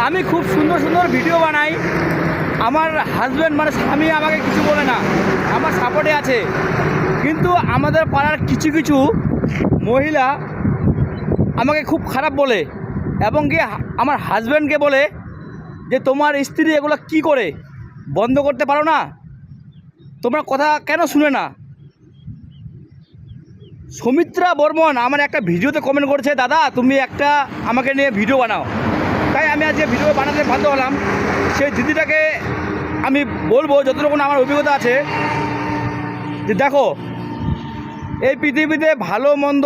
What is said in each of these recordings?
আমি খুব সুন্দর সুন্দর ভিডিও বানাই, আমার হাজব্যান্ড মানে স্বামী আমাকে কিছু বলে না, আমার সাপোর্টে আছে। কিন্তু আমাদের পাড়ার কিছু কিছু মহিলা আমাকে খুব খারাপ বলে, এবং কি আমার হাজব্যান্ডকে বলে যে তোমার স্ত্রী এগুলো কি করে বন্ধ করতে পারো না, তোমার কথা কেন শুনে না। সৌমিত্রা বর্মন আমার একটা ভিডিওতে কমেন্ট করেছে, দাদা তুমি একটা আমাকে নিয়ে ভিডিও বানাও। তাই আমি আজকে ভিডিও বানাতে বাধ্য হলাম। সেই দিদিটাকে আমি বলবো যতটুকু আমার অভিজ্ঞতা আছে, যে দেখো এই পৃথিবীতে ভালো মন্দ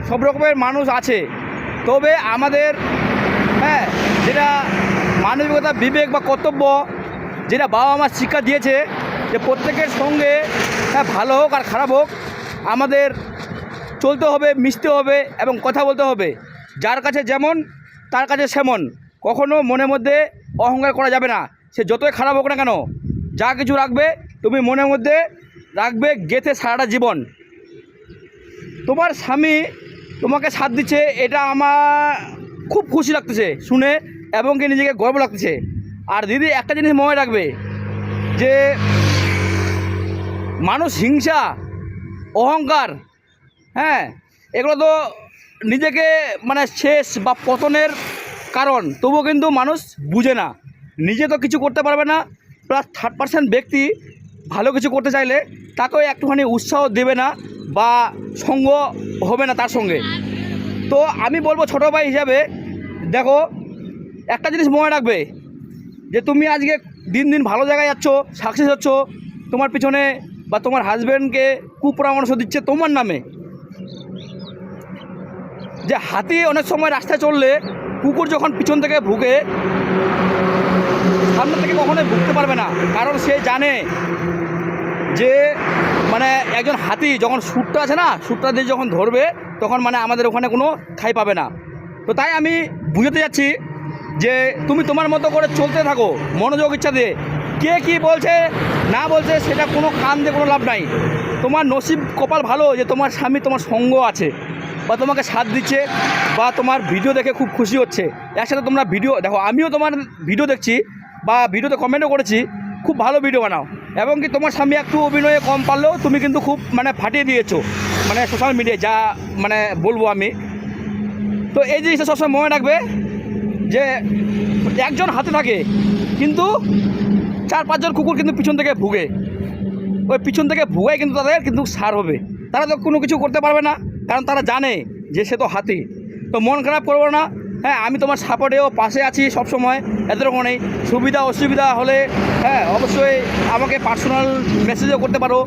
সব রকমের মানুষ আছে, তবে আমাদের যেটা মানবিকতা, বিবেক বা কর্তব্য, যেটা বাবা মা শিক্ষা দিয়েছে, যে প্রত্যেকের সঙ্গে ভালো হোক আর খারাপ হোক আমাদের চলতে হবে, মিশতে হবে এবং কথা বলতে হবে। যার কাছে যেমন তার কাছে সেমন। কখনো মনের মধ্যে অহংকার করা যাবে না, সে যতই খারাপ হোক না কেন। যা কিছু রাখবে তুমি মনের মধ্যে রাখবে গেঁথে সারাটা জীবন। তোমার স্বামী তোমাকে সাথ দিচ্ছে, এটা আমার খুব খুশি লাগতেছে শুনে, এবং কি নিজেকে গর্ব লাগতেছে। আর দিদি একটা জিনিস মনে রাখবে, যে মানুষ হিংসা, অহংকার, এগুলো তো নিজেকে মানে শেষ বা পতনের কারণ। তবুও কিন্তু মানুষ বুঝে না, নিজে তো কিছু করতে পারবে না, প্লাস থার্ড পার্সন ব্যক্তি ভালো কিছু করতে চাইলে তাকেও একটুখানি উৎসাহ দেবে না বা সঙ্গ হবে না তার সঙ্গে। তো আমি বলবো ছোটো ভাই হিসাবে, দেখো একটা জিনিস মনে রাখবে, যে তুমি আজকে দিন দিন ভালো জায়গায় যাচ্ছ, সাকসেস হচ্ছ, তোমার পিছনে বা তোমার হাজব্যান্ডকে কুপরামর্শ দিচ্ছে তোমার নামে। যে হাতি অনেক সময় রাস্তায় চললে কুকুর যখন পিছন থেকে ভুগে, সামনে থেকে কখনোই ভুগতে পারবে না, কারণ সে জানে যে মানে একজন হাতি যখন সুরটা আছে না, সুরটা দিয়ে যখন ধরবে তখন মানে আমাদের ওখানে কোনো ঠাঁই পাবে না। তো তাই আমি বুঝাতে যাচ্ছি যে তুমি তোমার মতো করে চলতে থাকো মনোযোগ ইচ্ছা দিয়ে। কে কী বলছে না বলছে সেটা কোনো কান দিয়ে কোনো লাভ নাই। তোমার নসিব কপাল ভালো যে তোমার স্বামী তোমার সঙ্গ আছে, বা তোমাকে সাথ দিচ্ছে, বা তোমার ভিডিও দেখে খুব খুশি হচ্ছে। একসাথে তোমরা ভিডিও দেখো, আমিও তোমার ভিডিও দেখছি বা ভিডিওতে কমেন্টও করেছি, খুব ভালো ভিডিও বানাও। এবং কি তোমার স্বামী একটু অভিনয়ে কম পারলেও তুমি কিন্তু খুব মানে ফাটিয়ে দিয়েছো মানে সোশ্যাল মিডিয়ায়, যা মানে বলবো আমি। তো এই জিনিসটা সবসময় মনে রাখবে, যে একজন হাতে থাকে কিন্তু 4-5জন কুকুর কিন্তু পিছন থেকে ভুগে। ওই পিছন থেকে ভুগাই কিন্তু তাদের কিন্তু সার হবে, তারা তো কোনো কিছু করতে পারবে না, কারণ তারা জানে যে সে তো হাতি। তো মন খারাপ করবো না, আমি তোমার সাপোর্টেও পাশে আছি সবসময়। এতটুকু নেই, সুবিধা অসুবিধা হলে অবশ্যই আমাকে পার্সোনাল মেসেজও করতে পারো।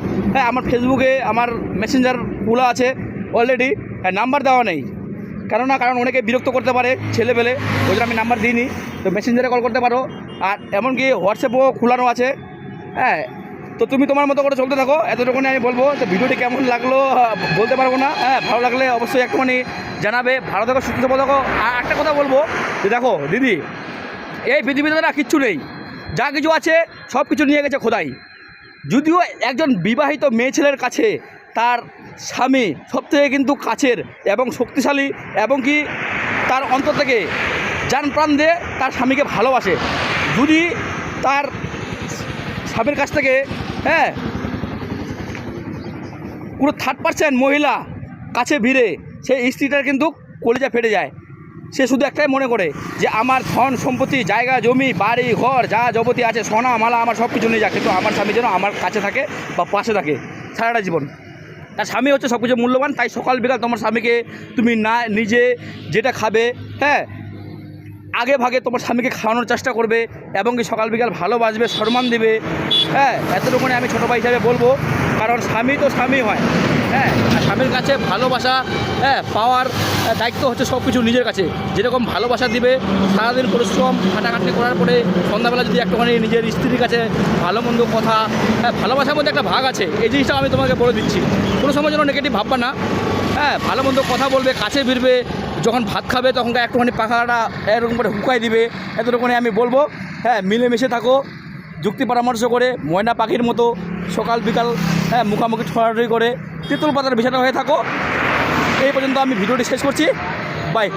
আমার ফেসবুকে আমার মেসেঞ্জার খোলা আছে অলরেডি, নাম্বার দেওয়া নেই কারণ অনেকে বিরক্ত করতে পারে ছেলেবেলে, ওই জন্য আমি নাম্বার দিইনি। তো মেসেঞ্জারে কল করতে পারো, আর এমনকি হোয়াটসঅ্যাপও খোলানো আছে। তো তুমি তোমার মতো করে চলতে থাকো, এতটুকুনি আমি বলবো। তো ভিডিওটি কেমন লাগলো বলতে পারবো না, ভালো লাগলে অবশ্যই একটুখানি জানাবে। ভালো থাকো, সুস্থ থাকো। আর একটা কথা বলবো, যে দেখো দিদি, এই পৃথিবীতে না কিচ্ছু নেই, যা কিছু আছে সব কিছু নিয়ে গেছে খোদাই। যদিও একজন বিবাহিত মেয়ে ছেলের কাছে তার স্বামী সবথেকে কিন্তু কাছের এবং শক্তিশালী, এবং কি তার অন্তর থেকে জান প্রাণ দিয়ে তার স্বামীকে ভালোবাসে। যদি তার স্বামীর কাছ থেকে পুরো থার্ড পার্সন মহিলা কাছে ভিড়ে, সেই স্ত্রীটার কিন্তু কলিজা ফেটে যায়। সে শুধু একটাই মনে করে যে আমার ধন সম্পত্তি, জায়গা জমি, বাড়ি ঘর যা যাবতীয় আছে, সোনা মালা আমার সব কিছু নিয়ে যায়, কিন্তু আমার স্বামী যেন আমার কাছে থাকে বা পাশে থাকে সারাটা জীবন। তার স্বামী হচ্ছে সব কিছু মূল্যবান। তাই সকাল বিকাল তোমার স্বামীকে তুমি না নিজে যেটা খাবে আগে ভাগে তোমার স্বামীকে খাওয়ানোর চেষ্টা করবে, এবং কি সকাল বিকাল ভালোবাসবে, সম্মান দেবে। এতটুকুনি আমি ছোটো ভাই হিসাবে বলবো, কারণ স্বামী তো স্বামী হয়। আর স্বামীর কাছে ভালোবাসা পাওয়ার দায়িত্ব হচ্ছে সব কিছু নিজের কাছে। যেরকম ভালোবাসা দিবে, সারাদিন পরিশ্রম খাটাখাটনি করার পরে সন্ধ্যাবেলা যদি একটুখানি নিজের স্ত্রীর কাছে ভালো মন্দ কথা, ভালোবাসার মধ্যে একটা ভাগ আছে, এই জিনিসটা আমি তোমাকে বলে দিচ্ছি। কোনো সময় যেন নেগেটিভ ভাববা না। ভালো মন্দ কথা বলবে, কাছে ফিরবে, যখন ভাত খাবে তখন একটুখানি পাখাটা এরকম করে হুকাই দিবে। এতটুকুনি আমি বলবো। মিলেমিশে থাকো, যুক্তি পরামর্শ করে ময়না পাখির মতো সকাল বিকাল মুখামুখি ছড়াছড়ি করে তেঁতুল পাতার বিছানা হয়ে থাকো। এই পর্যন্ত আমি ভিডিওটি শেষ করছি। বাই।